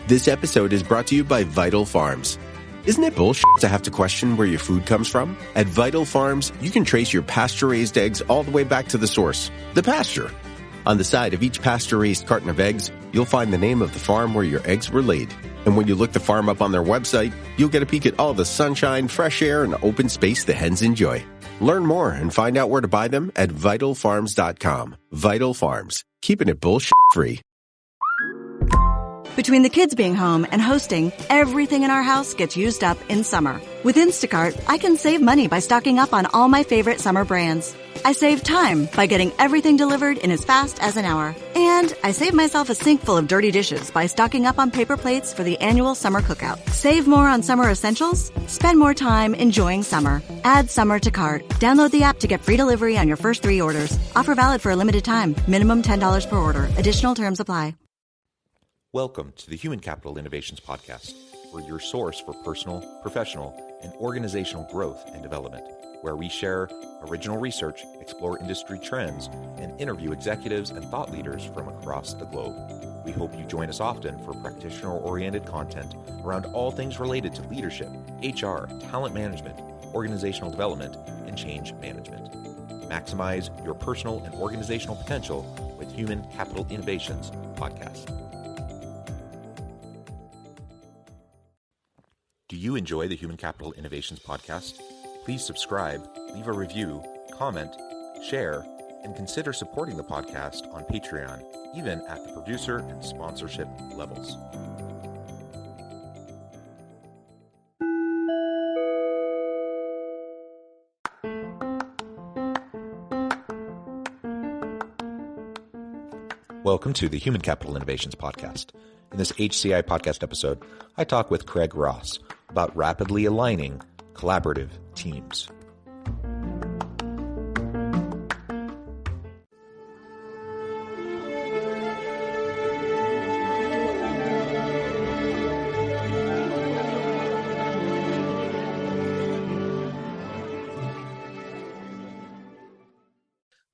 This episode is brought to you by Vital Farms. Isn't it bullshit to have to question where your food comes from? At Vital Farms, you can trace your pasture-raised eggs all the way back to the source, the pasture. On the side of each pasture-raised carton of eggs, you'll find the name of the farm where your eggs were laid. And when you look the farm up on their website, you'll get a peek at all the sunshine, fresh air, and open space the hens enjoy. Learn more and find out where to buy them at vitalfarms.com. Vital Farms, keeping it bullshit-free. Between the kids being home and hosting, everything in our house gets used up in summer. With Instacart, I can save money by stocking up on all my favorite summer brands. I save time by getting everything delivered in as fast as an hour. And I save myself a sink full of dirty dishes by stocking up on paper plates for the annual summer cookout. Save more on summer essentials? Spend more time enjoying summer. Add summer to cart. Download the app to get free delivery on your first 3 orders. Offer valid for a limited time. Minimum $10 per order. Additional terms apply. Welcome to the Human Capital Innovations Podcast. We're your source for personal, professional, and organizational growth and development, where we share original research, explore industry trends, and interview executives and thought leaders from across the globe. We hope you join us often for practitioner-oriented content around all things related to leadership, HR, talent management, organizational development, and change management. Maximize your personal and organizational potential with Human Capital Innovations Podcast. Do you enjoy the Human Capital Innovations Podcast? Please subscribe, leave a review, comment, share, and consider supporting the podcast on Patreon, even at the producer and sponsorship levels. Welcome to the Human Capital Innovations Podcast. In this HCI podcast episode, I talk with Craig Ross about rapidly aligning collaborative teams.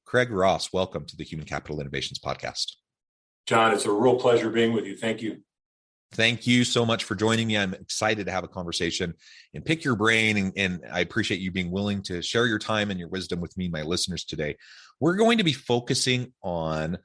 Craig Ross, welcome to the Human Capital Innovations Podcast. John, it's a real pleasure being with you. Thank you. Thank you so much for joining me. I'm excited to have a conversation and pick your brain, and I appreciate you being willing to share your time and your wisdom with me, my listeners, today. We're going to be focusing on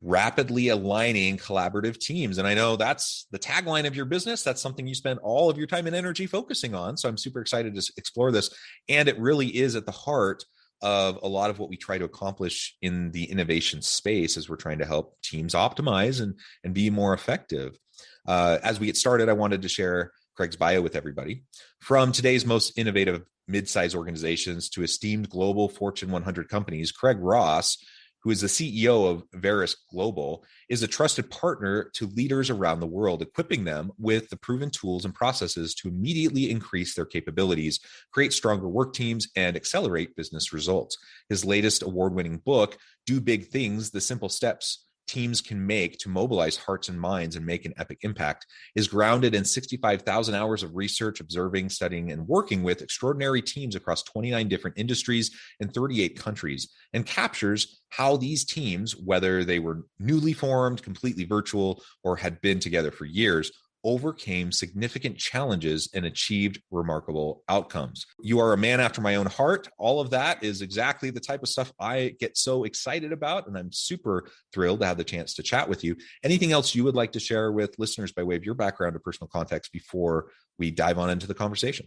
rapidly aligning collaborative teams. And I know that's the tagline of your business. That's something you spend all of your time and energy focusing on. So I'm super excited to explore this. And it really is at the heart of a lot of what we try to accomplish in the innovation space as we're trying to help teams optimize and be more effective. As we get started, I wanted to share Craig's bio with everybody. From today's most innovative mid-size organizations to esteemed global Fortune 100 companies, Craig Ross, who is the CEO of Verisk Global, is a trusted partner to leaders around the world, equipping them with the proven tools and processes to immediately increase their capabilities, create stronger work teams, and accelerate business results. His latest award-winning book, Do Big Things: The Simple Steps Teams Can Make to Mobilize Hearts and Minds and Make an Epic Impact, is grounded in 65,000 hours of research, observing, studying, and working with extraordinary teams across 29 different industries and 38 countries, and captures how these teams, whether they were newly formed, completely virtual, or had been together for years, overcame significant challenges and achieved remarkable outcomes. You are a man after my own heart. All of that is exactly the type of stuff I get so excited about, and I'm super thrilled to have the chance to chat with you. Anything else you would like to share with listeners by way of your background or personal context before we dive on into the conversation?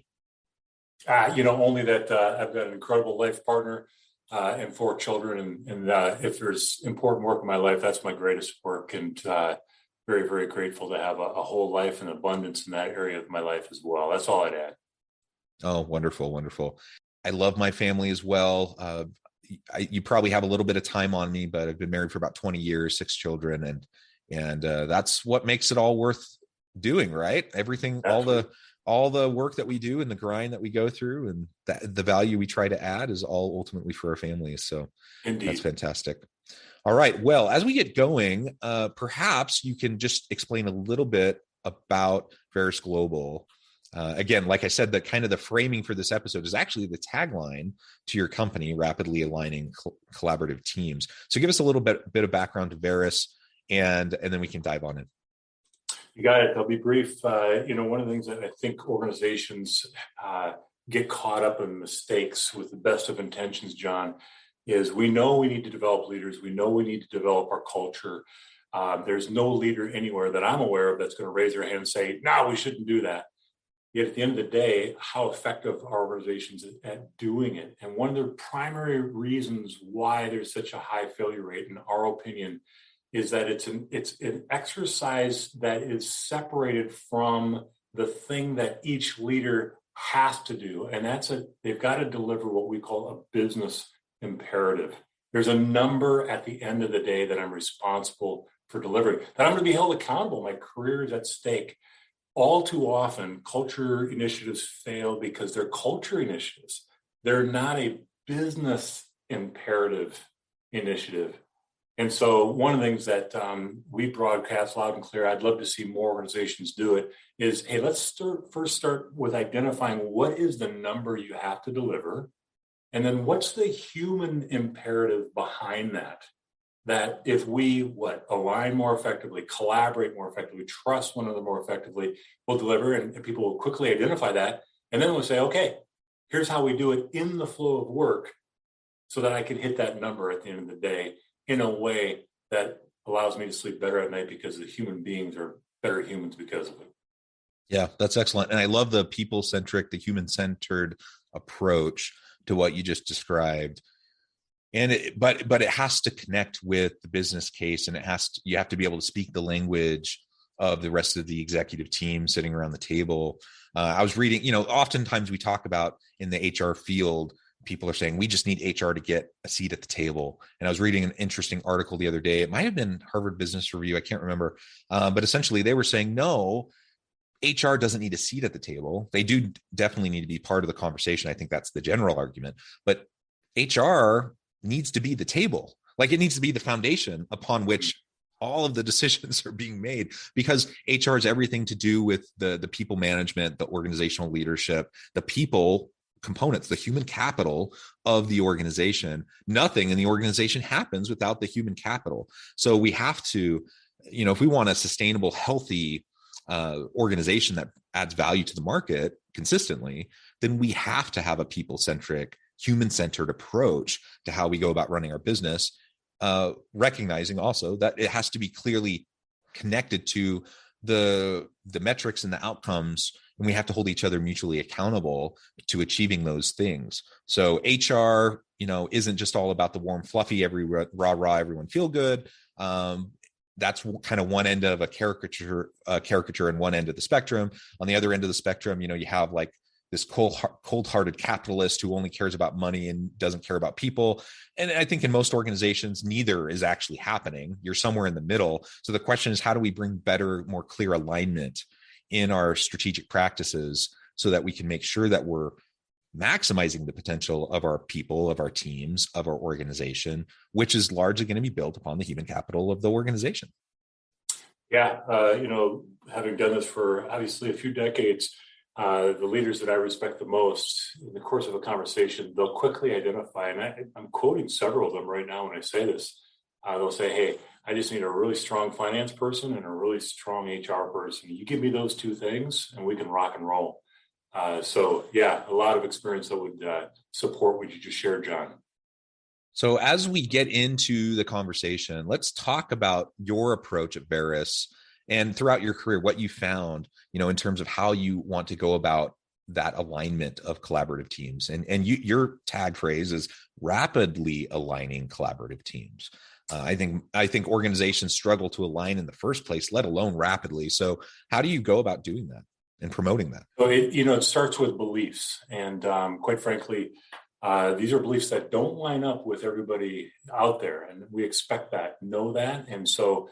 Only that I've got an incredible life partner and 4 children, and if there's important work in my life, that's my greatest work, and very, very grateful to have a whole life and abundance in that area of my life as well. That's all I'd add. Oh, wonderful, wonderful. I love my family as well. You probably have a little bit of time on me, but I've been married for about 20 years, 6 children, and that's what makes it all worth doing, right? Everything, Absolutely. all the work that we do and the grind that we go through and the value we try to add is all ultimately for our families. So Indeed. That's fantastic. All right. Well, as we get going, perhaps you can just explain a little bit about Verisk Global. Again, like I said, the kind of the framing for this episode is actually the tagline to your company, rapidly aligning collaborative teams. So give us a little bit of background to Verisk, and then we can dive on in. You got it. I'll be brief. One of the things that I think organizations get caught up in mistakes with the best of intentions, John, is we know we need to develop leaders. We know we need to develop our culture. There's no leader anywhere that I'm aware of that's going to raise their hand and say, no, we shouldn't do that. Yet at the end of the day, how effective are organizations at doing it? And one of the primary reasons why there's such a high failure rate, in our opinion, is that it's an exercise that is separated from the thing that each leader has to do. And they've got to deliver what we call a business imperative. There's a number at the end of the day that I'm responsible for delivering, that I'm going to be held accountable. My career is at stake. All too often, culture initiatives fail because they're culture initiatives. They're not a business imperative initiative. And so one of the things that we broadcast loud and clear, I'd love to see more organizations do it, is, hey, let's first start with identifying what is the number you have to deliver. And then what's the human imperative behind that? That if we align more effectively, collaborate more effectively, trust one another more effectively, we'll deliver, and people will quickly identify that. And then we'll say, okay, here's how we do it in the flow of work so that I can hit that number at the end of the day in a way that allows me to sleep better at night, because the human beings are better humans because of it. Yeah, that's excellent. And I love the people-centric, the human-centered approach to what you just described. And but it has to connect with the business case, and you have to be able to speak the language of the rest of the executive team sitting around the table. I was reading, oftentimes we talk about in the HR field, people are saying we just need HR to get a seat at the table. And I was reading an interesting article the other day. It might have been Harvard Business Review, I can't remember, but essentially they were saying no. HR doesn't need a seat at the table. They do definitely need to be part of the conversation. I think that's the general argument, but HR needs to be the table. Like, it needs to be the foundation upon which all of the decisions are being made, because HR has everything to do with the people management, the organizational leadership, the people components, the human capital of the organization. Nothing in the organization happens without the human capital. So we have to, if we want a sustainable, healthy organization that adds value to the market consistently, then we have to have a people-centric, human-centered approach to how we go about running our business, recognizing also that it has to be clearly connected to the metrics and the outcomes, and we have to hold each other mutually accountable to achieving those things. So HR, isn't just all about the warm, fluffy, every rah, everyone feel good. That's kind of one end of a caricature and one end of the spectrum. On the other end of the spectrum, you have like this cold-hearted capitalist who only cares about money and doesn't care about people. And I think in most organizations, neither is actually happening. You're somewhere in the middle. So the question is, how do we bring better, more clear alignment in our strategic practices so that we can make sure that we're maximizing the potential of our people, of our teams, of our organization, which is largely going to be built upon the human capital of the organization. Yeah. Having done this for obviously a few decades, the leaders that I respect the most, in the course of a conversation, they'll quickly identify, and I'm quoting several of them right now when I say this, they'll say, hey, I just need a really strong finance person and a really strong HR person. You give me those two things and we can rock and roll. So yeah, a lot of experience that would support what you just shared, John. So as we get into the conversation, let's talk about your approach at Verus and throughout your career, what you found, in terms of how you want to go about that alignment of collaborative teams. And your tag phrase is rapidly aligning collaborative teams. I think organizations struggle to align in the first place, let alone rapidly. So how do you go about doing that and promoting that? So it starts with beliefs, and quite frankly, these are beliefs that don't line up with everybody out there, and we expect that, know that, and so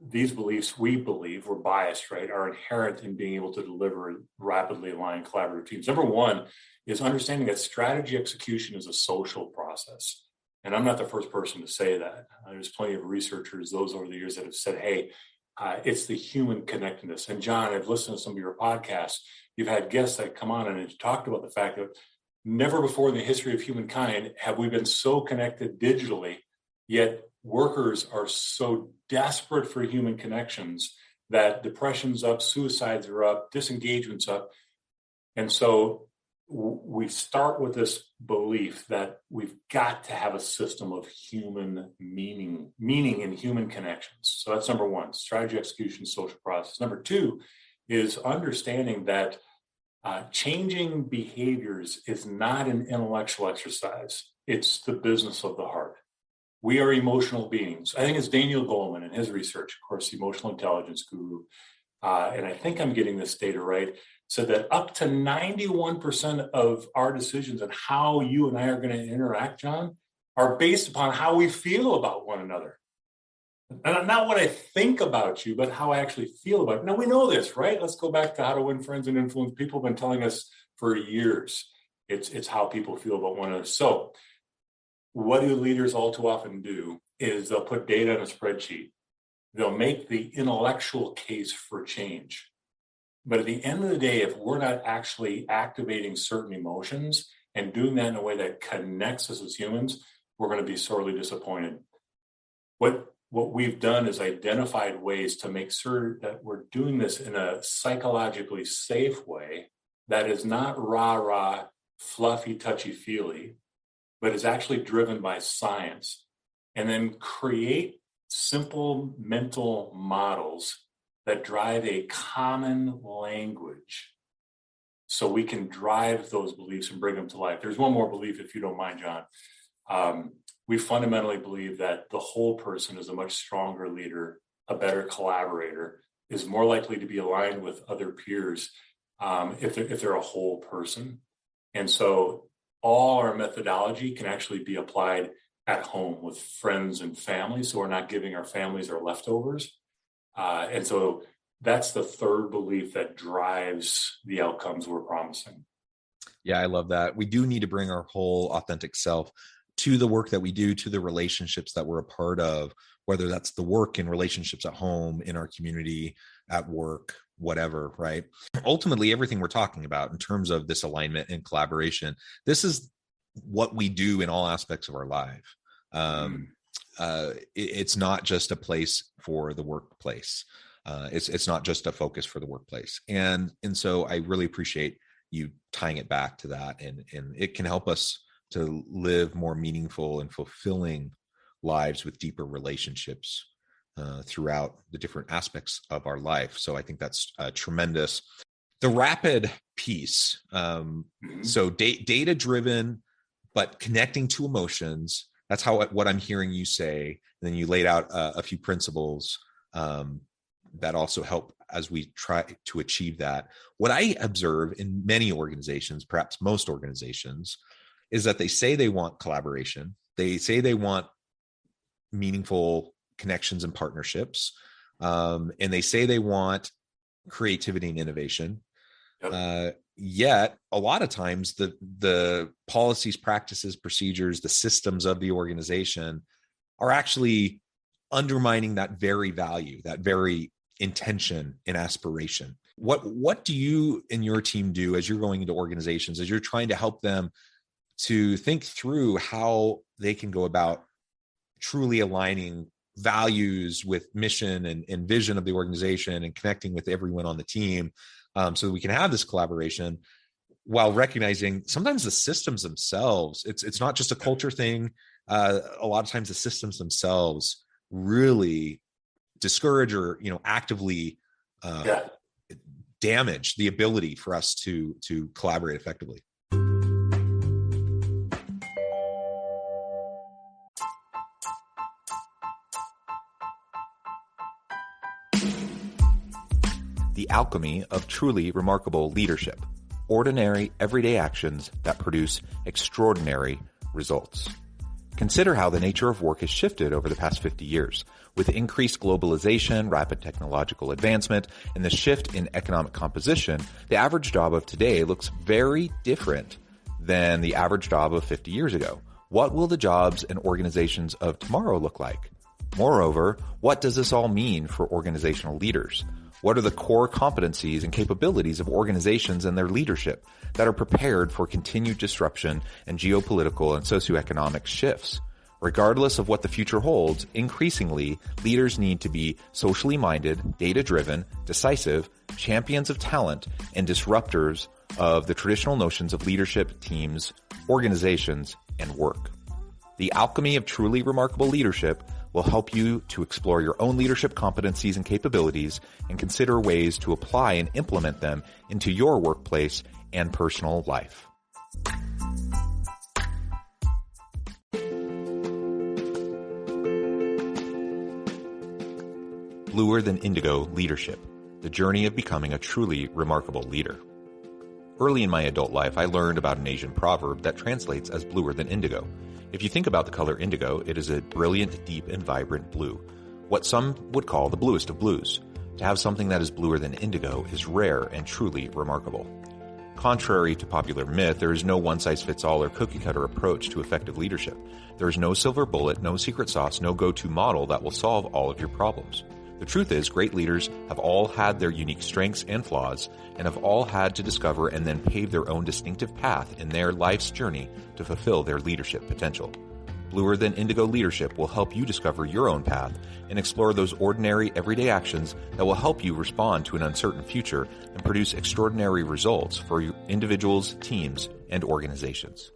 these beliefs, we believe, we're biased, right, are inherent in being able to deliver rapidly aligned collaborative teams. Number one is understanding that strategy execution is a social process. And I'm not the first person to say that. There's plenty of researchers, those over the years, that have said, hey, it's the human connectedness. And John, I've listened to some of your podcasts. You've had guests that come on and have talked about the fact that never before in the history of humankind have we been so connected digitally, yet workers are so desperate for human connections that depression's up, suicides are up, disengagement's up. And so we start with this belief that we've got to have a system of human meaning in human connections. So that's number one, strategy, execution, social process. Number two is understanding that changing behaviors is not an intellectual exercise. It's the business of the heart. We are emotional beings. I think it's Daniel Goleman in his research, of course, emotional intelligence guru. And I think I'm getting this data right, said that up to 91% of our decisions on how you and I are going to interact, John, are based upon how we feel about one another. And not what I think about you, but how I actually feel about it. Now, we know this, right? Let's go back to How to Win Friends and Influence People. Have been telling us for years. It's how people feel about one another. So what do leaders all too often do is they'll put data on a spreadsheet. They'll make the intellectual case for change. But at the end of the day, if we're not actually activating certain emotions and doing that in a way that connects us as humans, we're going to be sorely disappointed. What we've done is identified ways to make sure that we're doing this in a psychologically safe way that is not rah-rah, fluffy, touchy-feely, but is actually driven by science. And then create simple mental models that drive a common language so we can drive those beliefs and bring them to life. There's one more belief, if you don't mind, John. We fundamentally believe that the whole person is a much stronger leader, a better collaborator, is more likely to be aligned with other peers if they're a whole person. And so all our methodology can actually be applied at home with friends and family. So we're not giving our families our leftovers. And so that's the third belief that drives the outcomes we're promising. Yeah, I love that. We do need to bring our whole authentic self to the work that we do, to the relationships that we're a part of, whether that's the work in relationships at home, in our community, at work, whatever, right? Ultimately, everything we're talking about in terms of this alignment and collaboration, this is what we do in all aspects of our life. It's not just a place for the workplace. It's not just a focus for the workplace. And so I really appreciate you tying it back to that. And it can help us to live more meaningful and fulfilling lives with deeper relationships throughout the different aspects of our life. So I think that's tremendous. The rapid piece. So data driven, but connecting to emotions. That's what I'm hearing you say. And then you laid out a few principles that also help as we try to achieve that. What I observe in many organizations, perhaps most organizations, is that they say they want collaboration. They say they want meaningful connections and partnerships. And they say they want creativity and innovation. Yep. Yet a lot of times the policies, practices, procedures, the systems of the organization are actually undermining that very value, that very intention and aspiration. What do you and your team do as you're going into organizations, as you're trying to help them to think through how they can go about truly aligning values with mission and vision of the organization and connecting with everyone on the team so that we can have this collaboration while recognizing sometimes the systems themselves, it's not just a culture thing. A lot of times the systems themselves really discourage or, actively damage the ability for us to collaborate effectively. The alchemy of truly remarkable leadership. Ordinary, everyday actions that produce extraordinary results. Consider how the nature of work has shifted over the past 50 years. With increased globalization, rapid technological advancement, and the shift in economic composition, the average job of today looks very different than the average job of 50 years ago. What will the jobs and organizations of tomorrow look like? Moreover, what does this all mean for organizational leaders? What are the core competencies and capabilities of organizations and their leadership that are prepared for continued disruption and geopolitical and socioeconomic shifts? Regardless of what the future holds, increasingly, leaders need to be socially minded, data-driven, decisive, champions of talent, and disruptors of the traditional notions of leadership, teams, organizations, and work. The Alchemy of Truly Remarkable Leadership will help you to explore your own leadership competencies and capabilities and consider ways to apply and implement them into your workplace and personal life. Bluer Than Indigo Leadership, the journey of becoming a truly remarkable leader. Early in my adult life, I learned about an Asian proverb that translates as bluer than indigo. If you think about the color indigo, it is a brilliant, deep, and vibrant blue, what some would call the bluest of blues. To have something that is bluer than indigo is rare and truly remarkable. Contrary to popular myth, there is no one-size-fits-all or cookie-cutter approach to effective leadership. There is no silver bullet, no secret sauce, no go-to model that will solve all of your problems. The truth is, great leaders have all had their unique strengths and flaws, and have all had to discover and then pave their own distinctive path in their life's journey to fulfill their leadership potential. Bluer Than Indigo Leadership will help you discover your own path and explore those ordinary, everyday actions that will help you respond to an uncertain future and produce extraordinary results for individuals, teams, and organizations.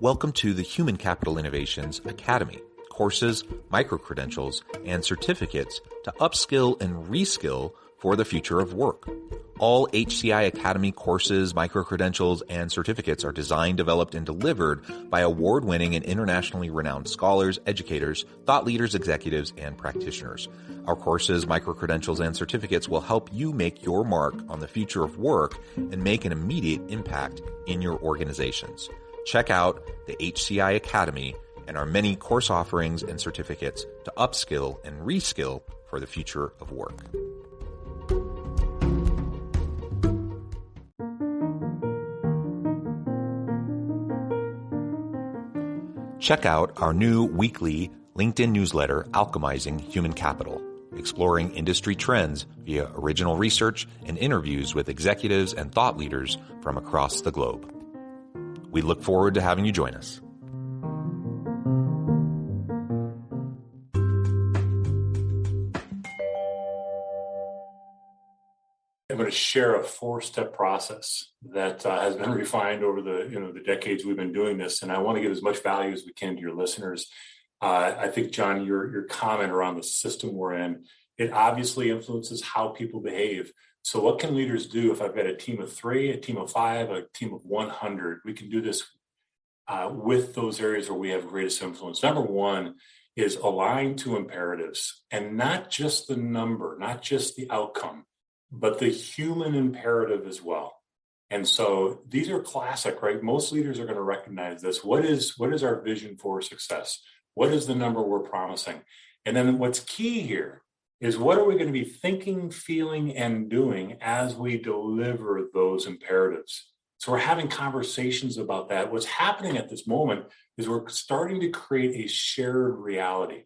Welcome to the Human Capital Innovations Academy, courses, micro-credentials, and certificates to upskill and reskill for the future of work. All HCI Academy courses, micro-credentials, and certificates are designed, developed, and delivered by award-winning and internationally renowned scholars, educators, thought leaders, executives, and practitioners. Our courses, micro-credentials, and certificates will help you make your mark on the future of work and make an immediate impact in your organizations. Check out the HCI Academy and our many course offerings and certificates to upskill and reskill for the future of work. Check out our new weekly LinkedIn newsletter, Alchemizing Human Capital, exploring industry trends via original research and interviews with executives and thought leaders from across the globe. We look forward to having you join us. I'm going to share a 4-step process that has been refined over the decades we've been doing this, and I want to give as much value as we can to your listeners. I think, John, your comment around the system we're in, it obviously influences how people behave. So what can leaders do if I've got a team of 3, a team of 5, a team of 100? We can do this with those areas where we have greatest influence. Number one is align to imperatives, and not just the number, not just the outcome, but the human imperative as well. And so these are classic, right? Most leaders are going to recognize this. What is our vision for success? What is the number we're promising? And then what's key here is what are we going to be thinking, feeling, and doing as we deliver those imperatives? So we're having conversations about that. What's happening at this moment is we're starting to create a shared reality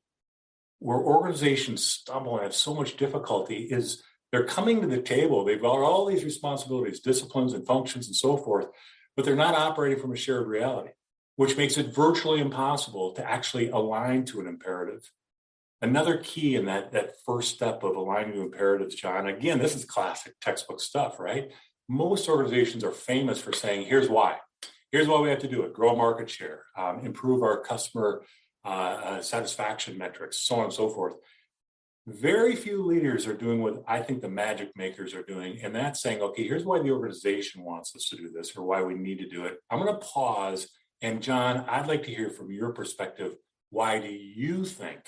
where organizations stumble and have so much difficulty is they're coming to the table. They've got all these responsibilities, disciplines and functions and so forth, but they're not operating from a shared reality, which makes it virtually impossible to actually align to an imperative. Another key in that first step of aligning to imperatives, John, again, this is classic textbook stuff, right? Most organizations are famous for saying, here's why. Here's why we have to do it. Grow market share, improve our customer satisfaction metrics, so on and so forth. Very few leaders are doing what I think the magic makers are doing, and that's saying, okay, here's why the organization wants us to do this or why we need to do it. I'm going to pause, and John, I'd like to hear from your perspective, why do you think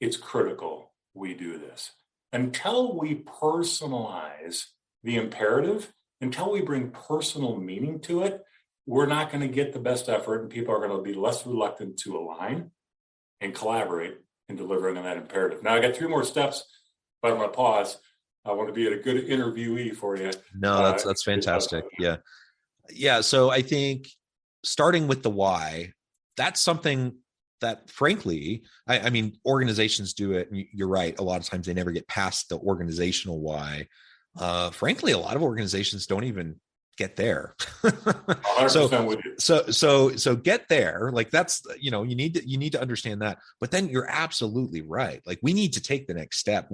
it's critical we do this? Until we personalize the imperative, until we bring personal meaning to it, we're not going to get the best effort, and people are going to be less reluctant to align and collaborate in delivering on that imperative. Now, I got 3 more steps, but I'm going to pause. I want to be a good interviewee for you. No, that's fantastic. Yeah. So I think starting with the why, that's something that frankly, I mean, organizations do it. And you're right. A lot of times they never get past the organizational why. Frankly, a lot of organizations don't even get there. So get there. Like that's, you need to understand that, but then you're absolutely right. Like we need to take the next step.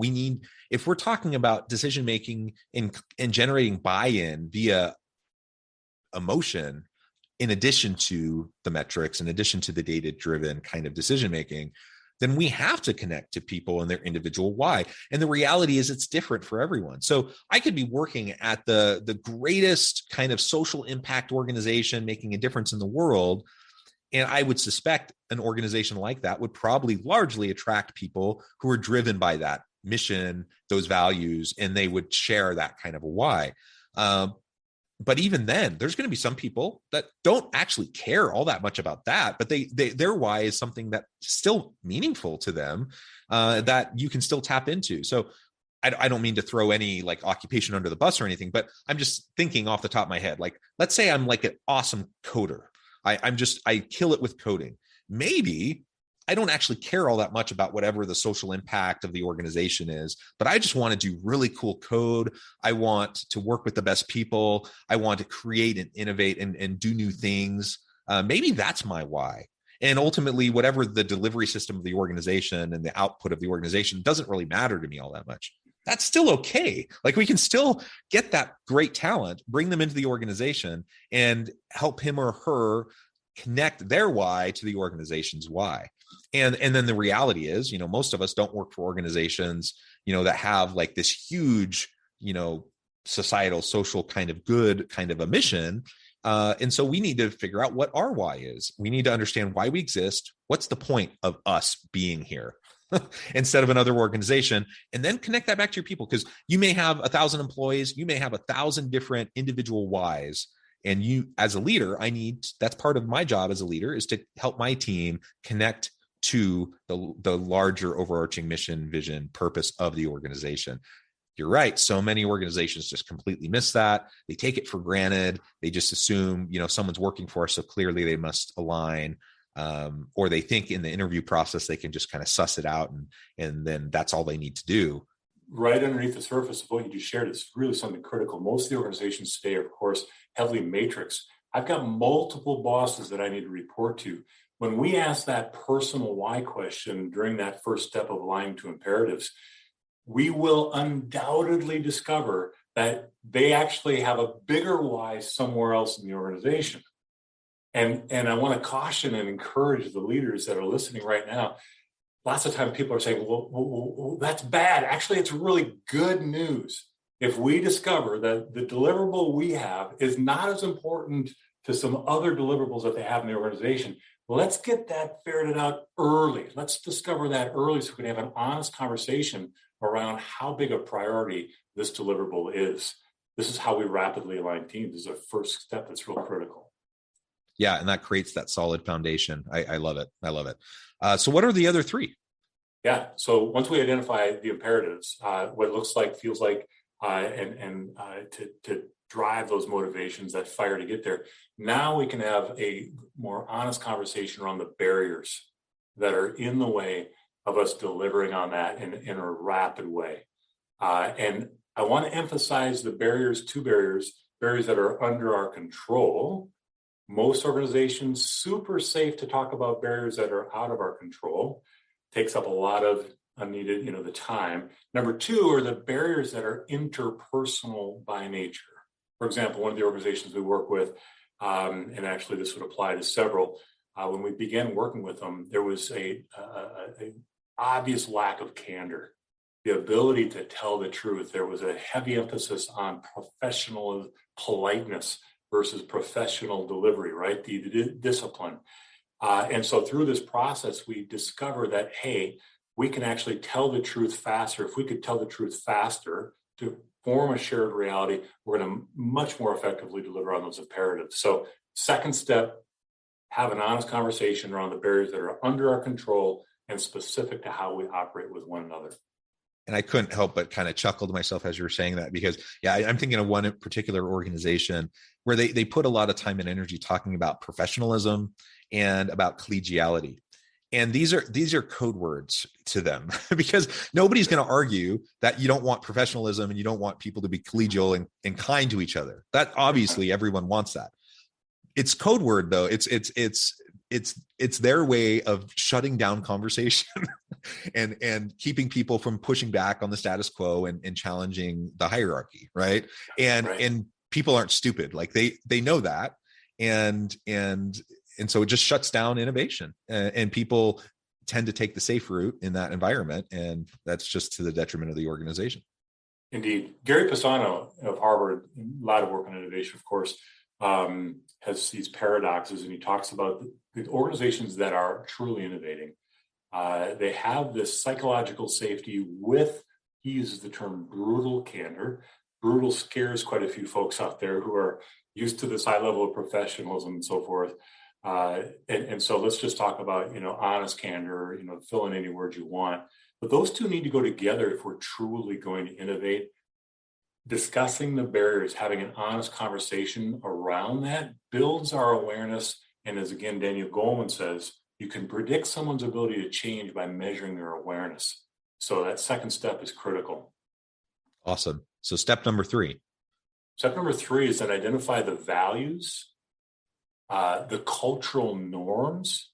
If we're talking about decision-making and generating buy-in via emotion, in addition to the metrics, in addition to the data-driven kind of decision-making, then we have to connect to people and their individual why. And the reality is it's different for everyone. So I could be working at the greatest kind of social impact organization, making a difference in the world. And I would suspect an organization like that would probably largely attract people who are driven by that mission, those values, and they would share that kind of a why. But even then, there's going to be some people that don't actually care all that much about that, but their why is something that's still meaningful to them, that you can still tap into. So I don't mean to throw any like occupation under the bus or anything, but I'm just thinking off the top of my head, like, let's say I'm like an awesome coder. I kill it with coding. Maybe I don't actually care all that much about whatever the social impact of the organization is, but I just want to do really cool code. I want to work with the best people. I want to create and innovate and do new things. Maybe that's my why. And ultimately, whatever the delivery system of the organization and the output of the organization doesn't really matter to me all that much. That's still okay. Like we can still get that great talent, bring them into the organization and help him or her connect their why to the organization's why. And then the reality is, most of us don't work for organizations, that have like this huge, societal, social kind of good kind of a mission. And so we need to figure out what our why is. We need to understand why we exist. What's the point of us being here instead of another organization? And then connect that back to your people, because you may have 1,000 employees. You may have 1,000 different individual whys. And you, as a leader, that's part of my job as a leader, is to help my team connect to the larger overarching mission, vision, purpose of the organization. You're right. So many organizations just completely miss that. They take it for granted. They just assume, someone's working for us, so clearly they must align. Or they think in the interview process, they can just kind of suss it out and then that's all they need to do. Right underneath the surface of what you just shared is really something critical. Most of the organizations today are, of course, heavily matrix. I've got multiple bosses that I need to report to. When we ask that personal why question during that first step of aligning to imperatives, we will undoubtedly discover that they actually have a bigger why somewhere else in the organization. And I want to caution and encourage the leaders that are listening right now. Lots of times people are saying, well, that's bad. Actually, it's really good news. If we discover that the deliverable we have is not as important to some other deliverables that they have in the organization, let's get that ferreted out early. Let's discover that early so we can have an honest conversation around how big a priority this deliverable is. This is how we rapidly align teams. This is a first step that's real critical. Yeah, and that creates that solid foundation. I love it. I love it. So what are the other three? Yeah, so once we identify the imperatives, what it looks like, feels like, and to drive those motivations, that fire to get there, now we can have a more honest conversation around the barriers that are in the way of us delivering on that in a rapid way. And I want to emphasize the two barriers that are under our control. Most organizations, super safe to talk about barriers that are out of our control. Takes up a lot of unneeded, the time. Number two are the barriers that are interpersonal by nature. For example, one of the organizations we work with, and actually this would apply to several, when we began working with them, there was a obvious lack of candor, the ability to tell the truth. There was a heavy emphasis on professional politeness versus professional delivery, right? The discipline. And so through this process, we discover that, hey, we can actually tell the truth faster. If we could tell the truth faster to form a shared reality, we're going to much more effectively deliver on those imperatives. So second step, have an honest conversation around the barriers that are under our control and specific to how we operate with one another. And I couldn't help but kind of chuckle to myself as you were saying that, because I'm thinking of one particular organization where they put a lot of time and energy talking about professionalism and about collegiality. And these are code words to them because nobody's going to argue that you don't want professionalism and you don't want people to be collegial and kind to each other. That obviously everyone wants that. It's code word though. It's their way of shutting down conversation and keeping people from pushing back on the status quo and challenging the hierarchy. Right. And people aren't stupid. Like they know that. And so it just shuts down innovation, and people tend to take the safe route in that environment. And that's just to the detriment of the organization. Indeed. Gary Pisano of Harvard, a lot of work on innovation, of course, has these paradoxes, and he talks about the organizations that are truly innovating. They have this psychological safety with, he uses the term brutal candor. Brutal scares quite a few folks out there who are used to this high level of professionalism and so forth. And so let's just talk about, honest candor, fill in any words you want. But those two need to go together if we're truly going to innovate. Discussing the barriers, having an honest conversation around that builds our awareness. And as again, Daniel Goleman says, you can predict someone's ability to change by measuring their awareness. So that second step is critical. Awesome. So step number 3. Step number 3 is then identify the values, the cultural norms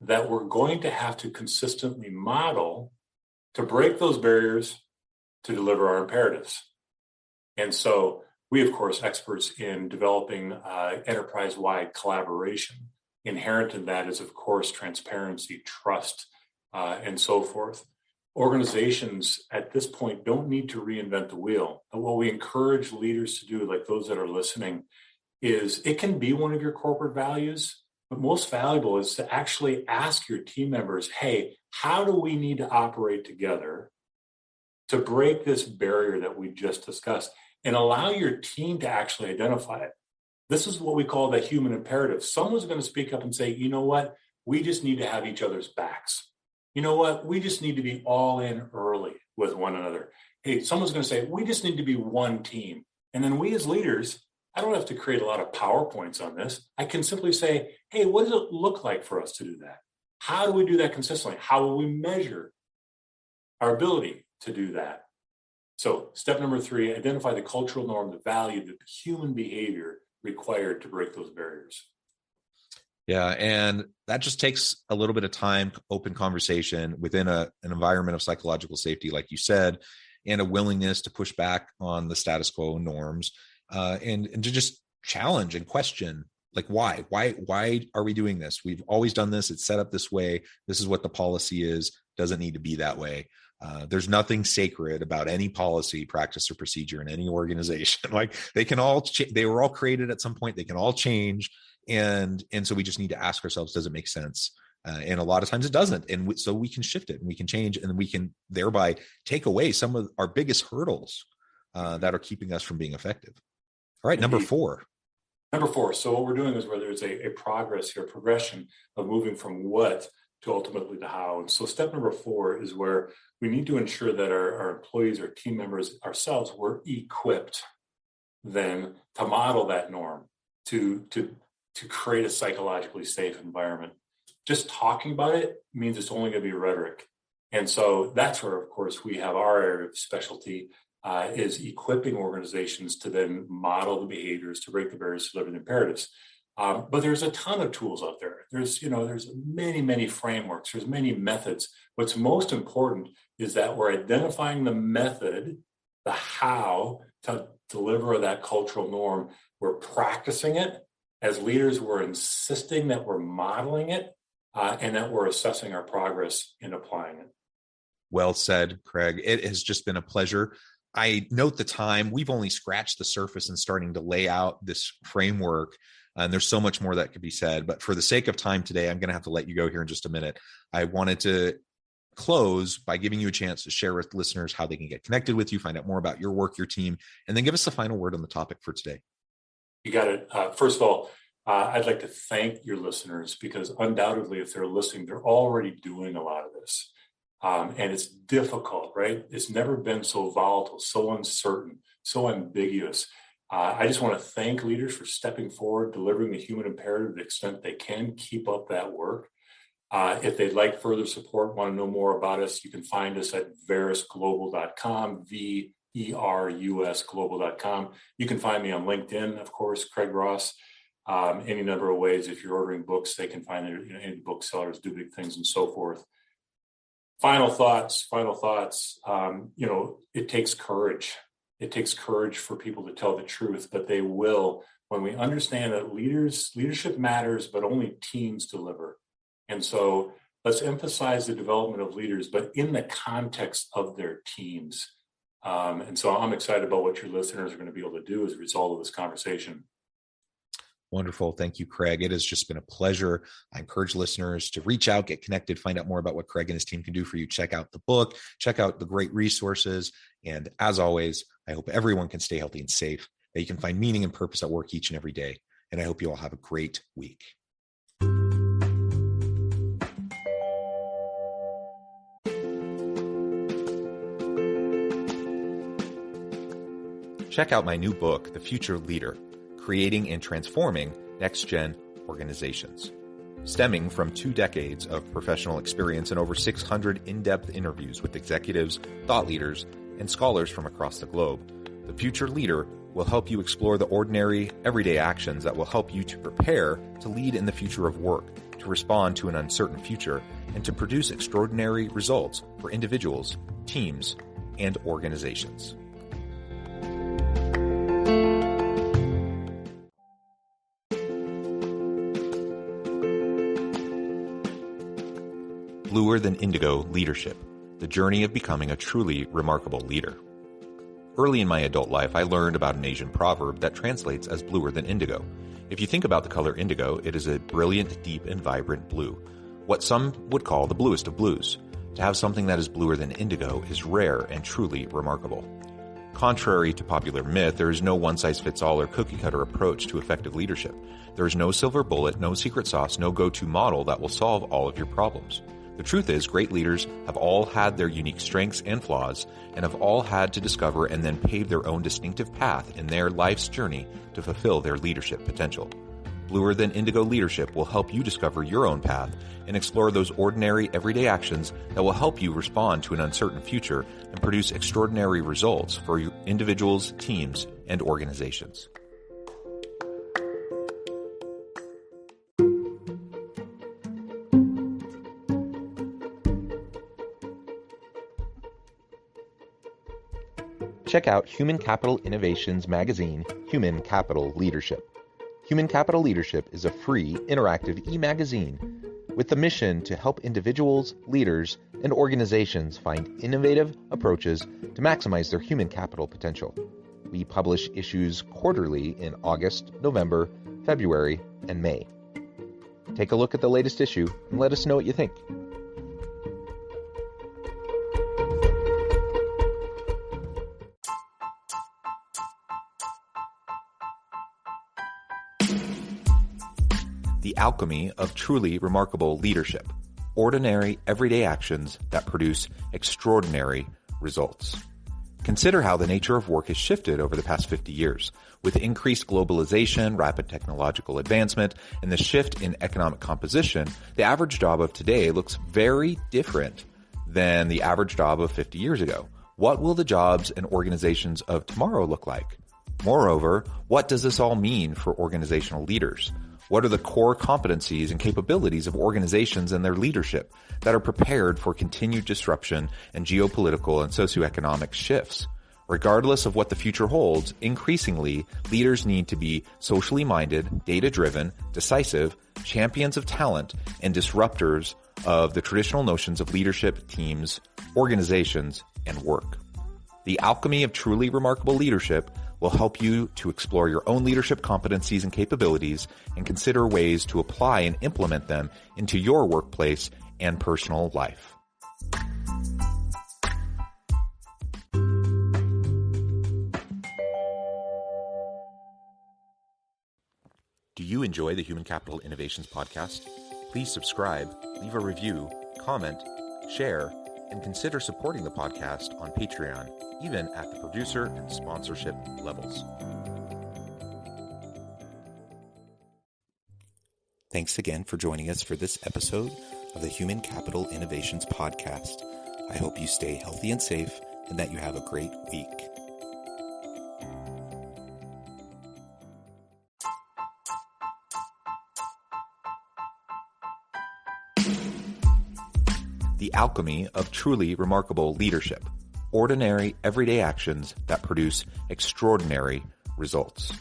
that we're going to have to consistently model to break those barriers to deliver our imperatives. And so we, of course, experts in developing enterprise-wide collaboration. Inherent in that is, of course, transparency, trust, and so forth. Organizations at this point don't need to reinvent the wheel. And what we encourage leaders to do, like those that are listening, is it can be one of your corporate values, but most valuable is to actually ask your team members, hey, how do we need to operate together to break this barrier that we just discussed, and allow your team to actually identify it. This is what we call the human imperative. Someone's going to speak up and say, you know what, we just need to have each other's backs. You know what, we just need to be all in early with one another. Hey, someone's going to say, we just need to be one team. And then we as leaders, I don't have to create a lot of PowerPoints on this. I can simply say, hey, what does it look like for us to do that? How do we do that consistently? How will we measure our ability to do that? So step number 3, identify the cultural norm, the value, the human behavior required to break those barriers. Yeah, and that just takes a little bit of time, open conversation within an environment of psychological safety, like you said, and a willingness to push back on the status quo norms, and to just challenge and question, like, why are we doing this? We've always done this. It's set up this way. This is what the policy is. Doesn't need to be that way. There's nothing sacred about any policy, practice, or procedure in any organization. Like they were all created at some point. They can all change. And so we just need to ask ourselves, does it make sense? And a lot of times it doesn't. And so we can shift it and we can change, and we can thereby take away some of our biggest hurdles that are keeping us from being effective. All right. Number 4. So what we're doing is where there's a progression of moving from what to ultimately the how. And so step number 4 is where we need to ensure that our employees, our team members, ourselves, we're equipped then to model that norm, to create a psychologically safe environment. Just talking about it means it's only going to be rhetoric. And so that's where, of course, we have our area of specialty is equipping organizations to then model the behaviors to break the barriers to deliver the imperatives. But there's a ton of tools out there. There's many frameworks. There's many methods. What's most important is that we're identifying the method, the how to deliver that cultural norm. We're practicing it. As leaders, we're insisting that we're modeling it and that we're assessing our progress in applying it. Well said, Craig. It has just been a pleasure. I note the time. We've only scratched the surface and starting to lay out this framework. And there's so much more that could be said. But for the sake of time today, I'm going to have to let you go here in just a minute. I wanted to close by giving you a chance to share with listeners how they can get connected with you, find out more about your work, your team, and then give us the final word on the topic for today. You got it. First of all, I'd like to thank your listeners, because undoubtedly, if they're listening, they're already doing a lot of this. And it's difficult, right? It's never been so volatile, so uncertain, so ambiguous. I just want to thank leaders for stepping forward, delivering the human imperative to the extent they can, keep up that work. If they'd like further support, want to know more about us, you can find us at verusglobal.com, VERUSglobal.com. You can find me on LinkedIn, of course, Craig Ross. Any number of ways. If you're ordering books, they can find it. Any booksellers do big things and so forth. Final thoughts. It takes courage. It takes courage for people to tell the truth, but they will when we understand that leadership matters, but only teams deliver. And so let's emphasize the development of leaders, but in the context of their teams. And so I'm excited about what your listeners are going to be able to do as a result of this conversation. Wonderful. Thank you, Craig. It has just been a pleasure. I encourage listeners to reach out, get connected, find out more about what Craig and his team can do for you. Check out the book, check out the great resources. And as always, I hope everyone can stay healthy and safe, that you can find meaning and purpose at work each and every day. And I hope you all have a great week. Check out my new book, The Future Leader: Creating and Transforming Next-Gen Organizations. Stemming from 2 decades of professional experience and over 600 in-depth interviews with executives, thought leaders, and scholars from across the globe, The Future Leader will help you explore the ordinary, everyday actions that will help you to prepare to lead in the future of work, to respond to an uncertain future, and to produce extraordinary results for individuals, teams, and organizations. Bluer Than Indigo Leadership: The Journey of Becoming a Truly Remarkable Leader. Early in my adult life, I learned about an Asian proverb that translates as bluer than indigo. If you think about the color indigo, it is a brilliant, deep, and vibrant blue, what some would call the bluest of blues. To have something that is bluer than indigo is rare and truly remarkable. Contrary to popular myth, there is no one-size-fits-all or cookie-cutter approach to effective leadership. There is no silver bullet, no secret sauce, no go-to model that will solve all of your problems. The truth is, great leaders have all had their unique strengths and flaws, and have all had to discover and then pave their own distinctive path in their life's journey to fulfill their leadership potential. Bluer Than Indigo Leadership will help you discover your own path and explore those ordinary, everyday actions that will help you respond to an uncertain future and produce extraordinary results for your individuals, teams, and organizations. Check out Human Capital Innovations magazine, Human Capital Leadership. Human Capital Leadership is a free, interactive e-magazine with the mission to help individuals, leaders, and organizations find innovative approaches to maximize their human capital potential. We publish issues quarterly in August, November, February, and May. Take a look at the latest issue and let us know what you think. The Alchemy of Truly Remarkable Leadership: Ordinary, Everyday Actions that Produce Extraordinary Results. Consider how the nature of work has shifted over the past 50 years. With increased globalization, rapid technological advancement, and the shift in economic composition, the average job of today looks very different than the average job of 50 years ago. What will the jobs and organizations of tomorrow look like? Moreover, what does this all mean for organizational leaders? What are the core competencies and capabilities of organizations and their leadership that are prepared for continued disruption and geopolitical and socioeconomic shifts? Regardless of what the future holds, increasingly, leaders need to be socially minded, data-driven, decisive, champions of talent, and disruptors of the traditional notions of leadership, teams, organizations, and work. The Alchemy of Truly Remarkable Leadership will help you to explore your own leadership competencies and capabilities and consider ways to apply and implement them into your workplace and personal life. Do you enjoy the Human Capital Innovations podcast? Please subscribe, leave a review, comment, share, and consider supporting the podcast on Patreon, even at the producer and sponsorship levels. Thanks again for joining us for this episode of the Human Capital Innovations Podcast. I hope you stay healthy and safe and that you have a great week. The alchemy of truly remarkable leadership. Ordinary, everyday actions that produce extraordinary results.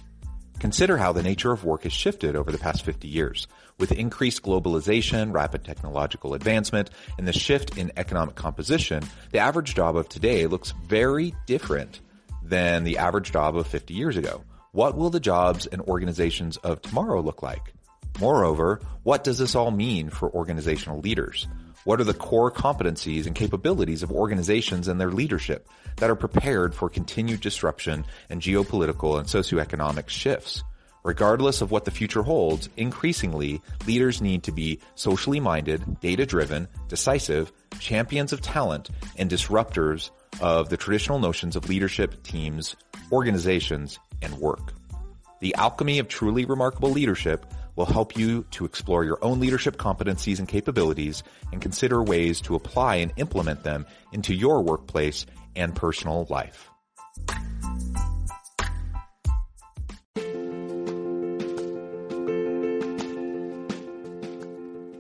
Consider how the nature of work has shifted over the past 50 years. With increased globalization, rapid technological advancement, and the shift in economic composition, the average job of today looks very different than the average job of 50 years ago. What will the jobs and organizations of tomorrow look like? Moreover, what does this all mean for organizational leaders? What are the core competencies and capabilities of organizations and their leadership that are prepared for continued disruption and geopolitical and socioeconomic shifts? Regardless of what the future holds, increasingly, leaders need to be socially minded, data-driven, decisive, champions of talent, and disruptors of the traditional notions of leadership, teams, organizations, and work. The alchemy of truly remarkable leadership will help you to explore your own leadership competencies and capabilities and consider ways to apply and implement them into your workplace and personal life.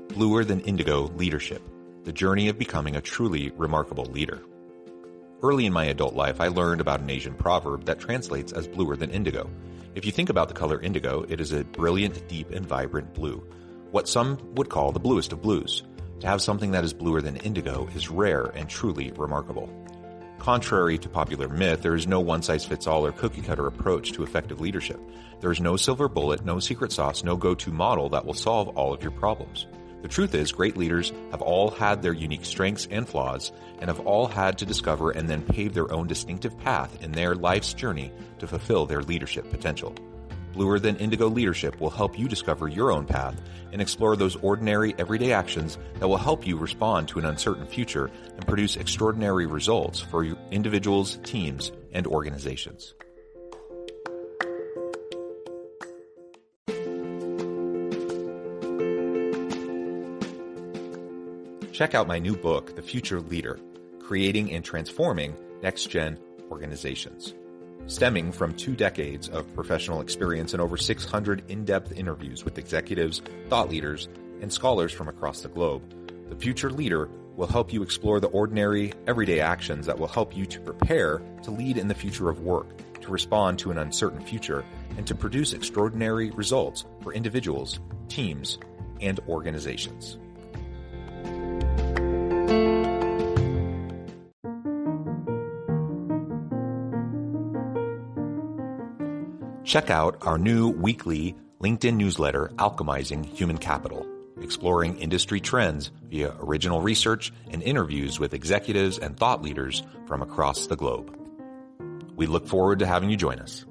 Bluer Than Indigo Leadership, the journey of becoming a truly remarkable leader. Early in my adult life, I learned about an Asian proverb that translates as bluer than indigo. If you think about the color indigo, it is a brilliant, deep, and vibrant blue, what some would call the bluest of blues. To have something that is bluer than indigo is rare and truly remarkable. Contrary to popular myth, there is no one-size-fits-all or cookie-cutter approach to effective leadership. There is no silver bullet, no secret sauce, no go-to model that will solve all of your problems. The truth is, great leaders have all had their unique strengths and flaws, and have all had to discover and then pave their own distinctive path in their life's journey to fulfill their leadership potential. Bluer Than Indigo Leadership will help you discover your own path and explore those ordinary, everyday actions that will help you respond to an uncertain future and produce extraordinary results for your individuals, teams, and organizations. Check out my new book, The Future Leader, Creating and Transforming Next-Gen Organizations. Stemming from 2 decades of professional experience and over 600 in-depth interviews with executives, thought leaders, and scholars from across the globe, The Future Leader will help you explore the ordinary, everyday actions that will help you to prepare to lead in the future of work, to respond to an uncertain future, and to produce extraordinary results for individuals, teams, and organizations. Check out our new weekly LinkedIn newsletter, Alchemizing Human Capital, exploring industry trends via original research and interviews with executives and thought leaders from across the globe. We look forward to having you join us.